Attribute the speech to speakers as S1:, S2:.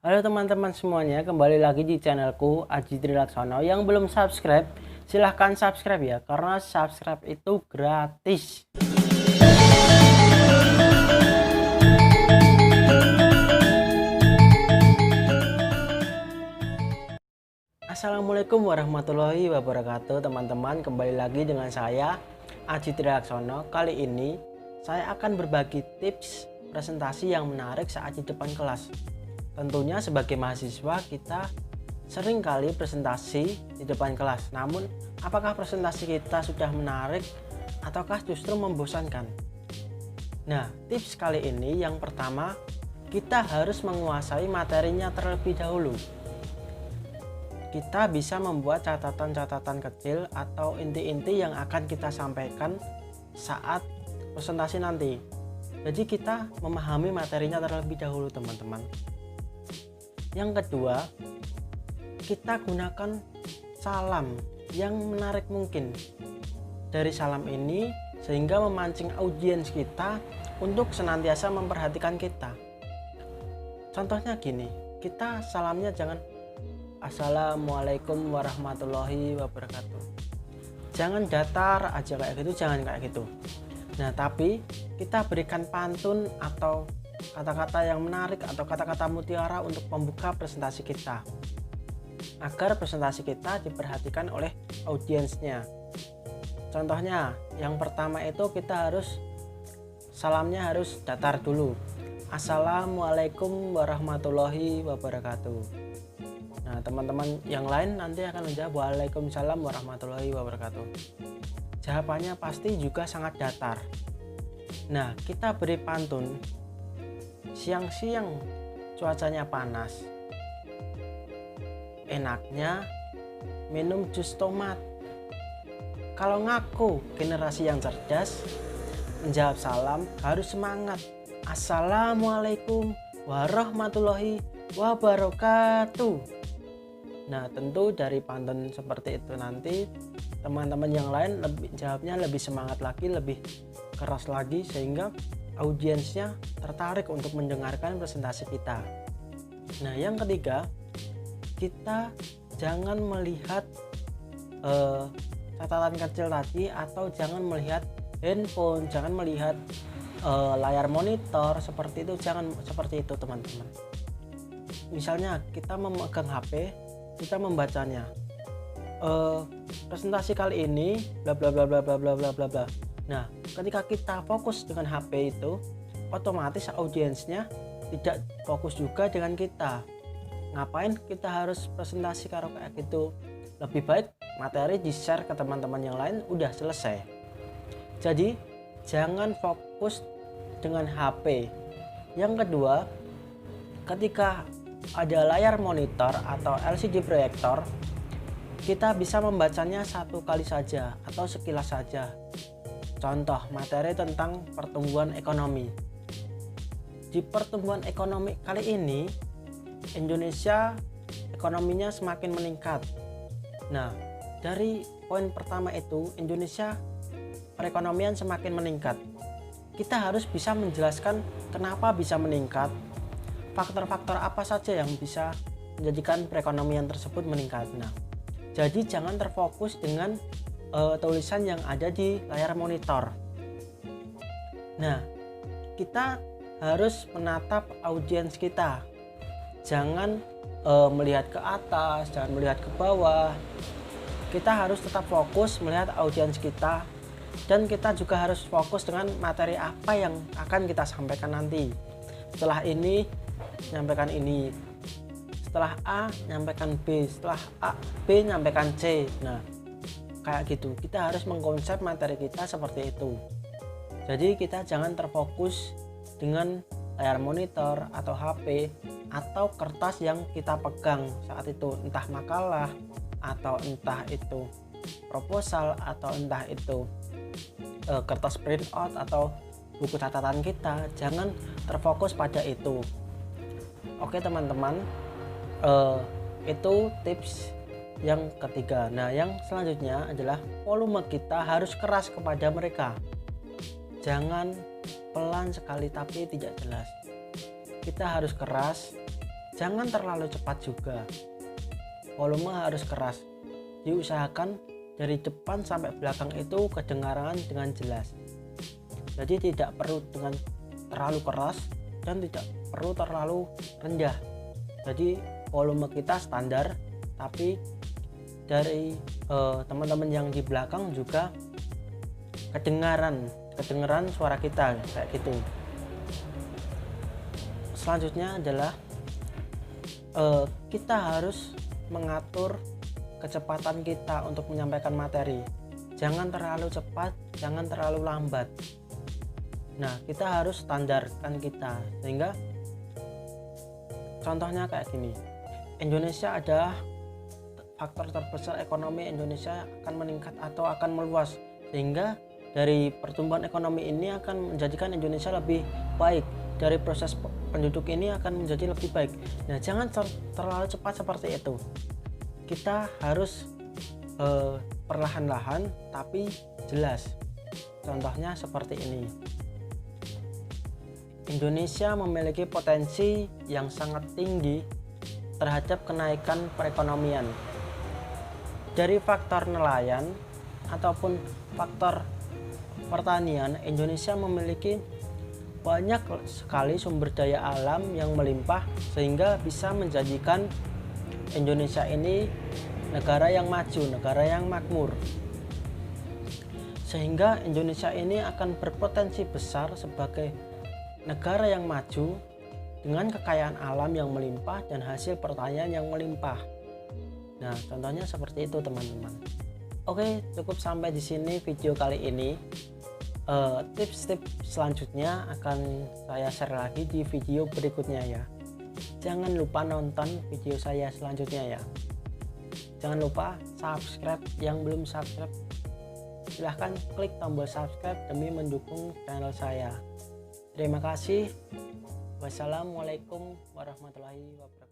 S1: Halo teman-teman semuanya, kembali lagi di channelku Aji Trilaksono. Yang belum subscribe, silahkan subscribe ya, karena subscribe itu gratis. Assalamualaikum warahmatullahi wabarakatuh teman-teman. Kembali lagi dengan saya Aji Trilaksono. Kali ini saya akan berbagi tips presentasi yang menarik saat di depan kelas. Tentunya sebagai mahasiswa kita sering kali presentasi di depan kelas. Namun apakah presentasi kita sudah menarik ataukah justru membosankan? Nah, tips kali ini yang pertama, kita harus menguasai materinya terlebih dahulu. Kita bisa membuat catatan-catatan kecil atau inti-inti yang akan kita sampaikan saat presentasi nanti. Jadi kita memahami materinya terlebih dahulu teman-teman. Yang kedua, kita gunakan salam yang menarik mungkin. Dari salam ini sehingga memancing audiens kita untuk senantiasa memperhatikan kita. Contohnya gini, kita salamnya jangan Assalamualaikum warahmatullahi wabarakatuh. Jangan datar aja kayak gitu, jangan kayak gitu. Nah, tapi kita berikan pantun atau kata-kata yang menarik atau kata-kata mutiara untuk membuka presentasi kita, agar presentasi kita diperhatikan oleh audiensnya. Contohnya, yang pertama itu kita harus salamnya harus datar dulu. Assalamualaikum warahmatullahi wabarakatuh. Nah, teman-teman yang lain nanti akan menjawab Waalaikumsalam warahmatullahi wabarakatuh. Jawabannya pasti juga sangat datar. Nah, kita beri pantun. Siang-siang cuacanya panas. Enaknya minum jus tomat. Kalau ngaku generasi yang cerdas, menjawab salam harus semangat. Assalamualaikum warahmatullahi wabarakatuh. Nah, tentu dari pantun seperti itu nanti teman-teman yang lain jawabnya lebih semangat lagi, lebih keras lagi, sehingga audiensnya tertarik untuk mendengarkan presentasi kita. Nah, yang ketiga, kita jangan melihat catatan kecil tadi, atau jangan melihat handphone, jangan melihat layar monitor seperti itu, jangan seperti itu teman-teman. Misalnya kita memegang HP, kita membacanya, presentasi kali ini bla bla bla bla bla bla bla bla bla. Nah, ketika kita fokus dengan HP itu, otomatis audiensnya tidak fokus juga dengan kita. Ngapain kita harus presentasi karo kayak gitu? Lebih baik materi di-share ke teman-teman yang lain, udah selesai. Jadi jangan fokus dengan HP. Yang kedua, ketika ada layar monitor atau LCD proyektor, kita bisa membacanya satu kali saja atau sekilas saja. Contoh materi tentang pertumbuhan ekonomi. Di pertumbuhan ekonomi kali ini, Indonesia ekonominya semakin meningkat. Nah, dari poin pertama itu, Indonesia perekonomian semakin meningkat. Kita harus bisa menjelaskan kenapa bisa meningkat, faktor-faktor apa saja yang bisa menjadikan perekonomian tersebut meningkat. Nah, jadi jangan terfokus dengan tulisan yang ada di layar monitor. Nah, kita harus menatap audiens kita. Jangan melihat ke atas, jangan melihat ke bawah. Kita harus tetap fokus melihat audiens kita, dan kita juga harus fokus dengan materi apa yang akan kita sampaikan nanti. Setelah ini nyampaikan ini, setelah A nyampaikan B, setelah B nyampaikan C. Nah, kayak gitu, kita harus mengkonsep materi kita seperti itu. Jadi kita jangan terfokus dengan layar monitor atau HP atau kertas yang kita pegang saat itu, entah makalah atau entah itu proposal atau entah itu kertas printout atau buku catatan kita. Jangan terfokus pada itu. Oke teman-teman, itu tips yang ketiga. Nah, yang selanjutnya adalah volume kita harus keras kepada mereka. Jangan pelan sekali tapi tidak jelas. Kita harus keras Jangan terlalu cepat juga. Volume harus keras. Diusahakan dari depan sampai belakang itu kedengaran dengan jelas. Jadi tidak perlu dengan terlalu keras dan tidak perlu terlalu rendah. Jadi volume kita standar, tapi dari teman-teman yang di belakang juga kedengaran suara kita kayak gitu. Selanjutnya adalah kita harus mengatur kecepatan kita untuk menyampaikan materi. Jangan terlalu cepat, jangan terlalu lambat. Nah, kita harus standarkan kita, sehingga contohnya kayak gini. Indonesia adalah faktor terbesar ekonomi Indonesia akan meningkat atau akan meluas, sehingga dari pertumbuhan ekonomi ini akan menjadikan Indonesia lebih baik, dari proses penduduk ini akan menjadi lebih baik. Nah, jangan terlalu cepat seperti itu. Kita harus perlahan-lahan tapi jelas. Contohnya seperti ini. Indonesia memiliki potensi yang sangat tinggi terhadap kenaikan perekonomian. Dari faktor nelayan ataupun faktor pertanian, Indonesia memiliki banyak sekali sumber daya alam yang melimpah, sehingga bisa menjadikan Indonesia ini negara yang maju, negara yang makmur. Sehingga Indonesia ini akan berpotensi besar sebagai negara yang maju dengan kekayaan alam yang melimpah dan hasil pertanian yang melimpah. Nah, contohnya seperti itu, teman-teman. Oke, cukup sampai di sini video kali ini. Tips-tips selanjutnya akan saya share lagi di video berikutnya ya. Jangan lupa nonton video saya selanjutnya ya. Jangan lupa subscribe yang belum subscribe. Silahkan klik tombol subscribe demi mendukung channel saya. Terima kasih. Wassalamualaikum warahmatullahi wabarakatuh.